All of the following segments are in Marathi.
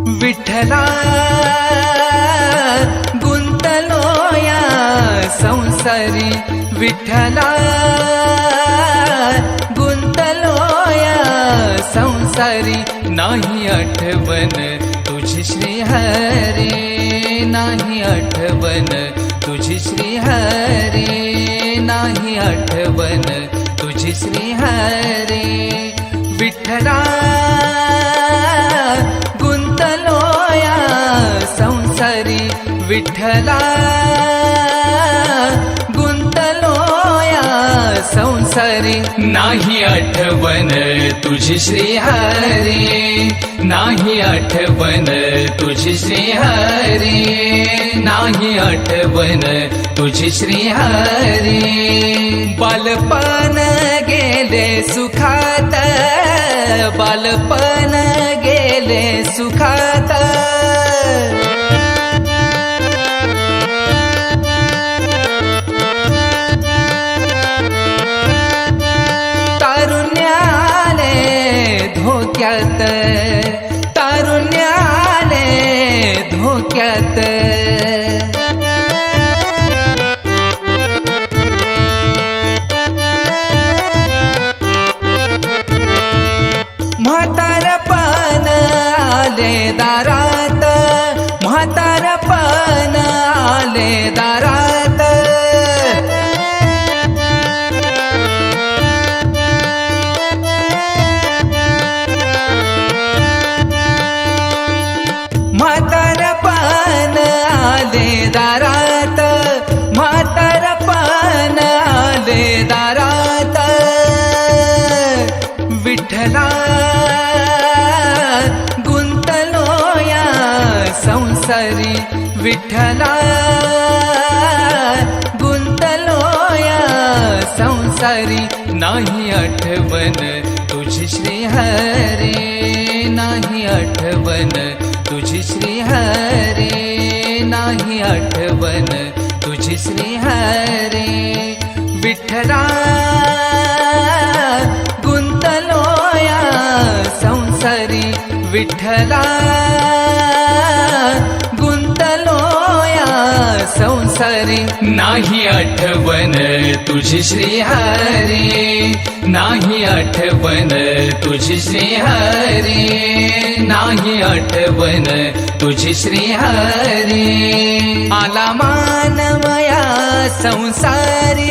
विठ्ठला गुंतलो या संसारी, विठ्ठला गुंतलो या संसारी, नाही आठवण तुझी श्री हरी, नाही आठवण तुझी श्री हरी, नाही आठवण तुझी श्री हरी. विठ्ठला गुंतलो या संसारी, विठ्ठला गुंतलो या संसारी, नाही आठवण तुझी श्री हरी, नाही आठवण तुझी श्री हरी, नाही आठवण तुझी श्री हरी. बालपण गेले सुखात, बालपण गेले सुखात, तारुण्याले धोक्यात, तारुण्याले धोक्यात, म्हातारपण आले दारात, म्हातारपण आले दारात, म्हातारपण आले दारात, म्हातारपण आले दारात. विठ्ठला गुंतलो या संसारी, विठ्ठला गुंतलो या संसारी, नाही आठवण तुझी श्री हरी, नाही आठवण तुझी श्री हरी, नाही आठवण तुझी श्री हरी. विठ्ठला गुंतलो या संसारी, विठ्ठला गुंतलो या संसारी, नाही आठवण तुझी श्री हरी, नाही आठवण तुझी श्री हरी, नाही आठवण तुझी श्री हरी. आला मानवया संसारी,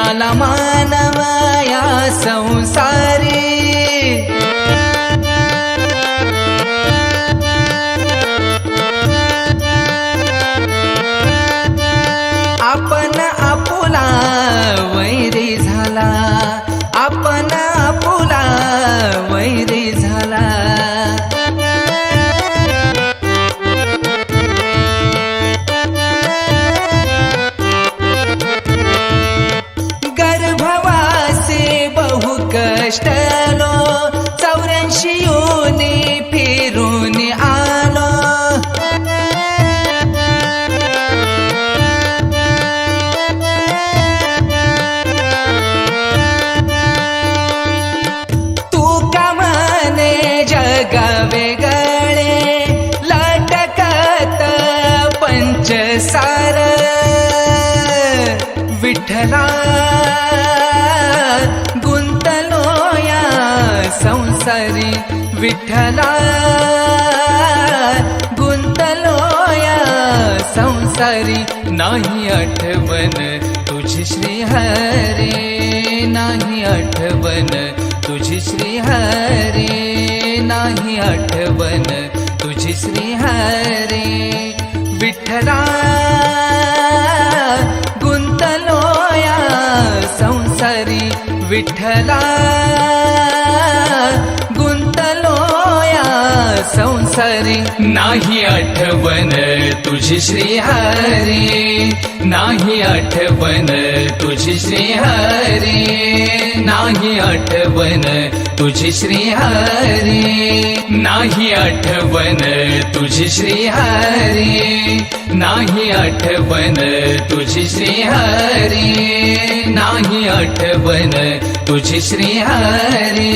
आला मानवया संसारी, आपण आपुला वैरी झाला, आपण आपुला वैरी झाला, गर्भवासी बहु कष्टलो, 84 योनी फिरून आलो, वेगळे लटकत पंचसार. विठ्ठला गुंतलो या संसारी, विठ्ठला गुंतलो या संसारी, नाही आठवण तुझी श्री हरी, नाही आठवण तुझी श्री हरी, नाही आठवण तुझी श्री हरी. विठ्ठला गुंतलो या संसारी, विठ्ठला गुंतलो या संसारी, नाही आठवण तुझी श्री हरी, नाही आठवण तुझी श्री हरी, नाही आठवण तुझी श्री हरी, नाही आठवण तुझी श्री हरी, नाही आठवण तुझी श्री हरी, नाही आठवण तुझी श्री हरी.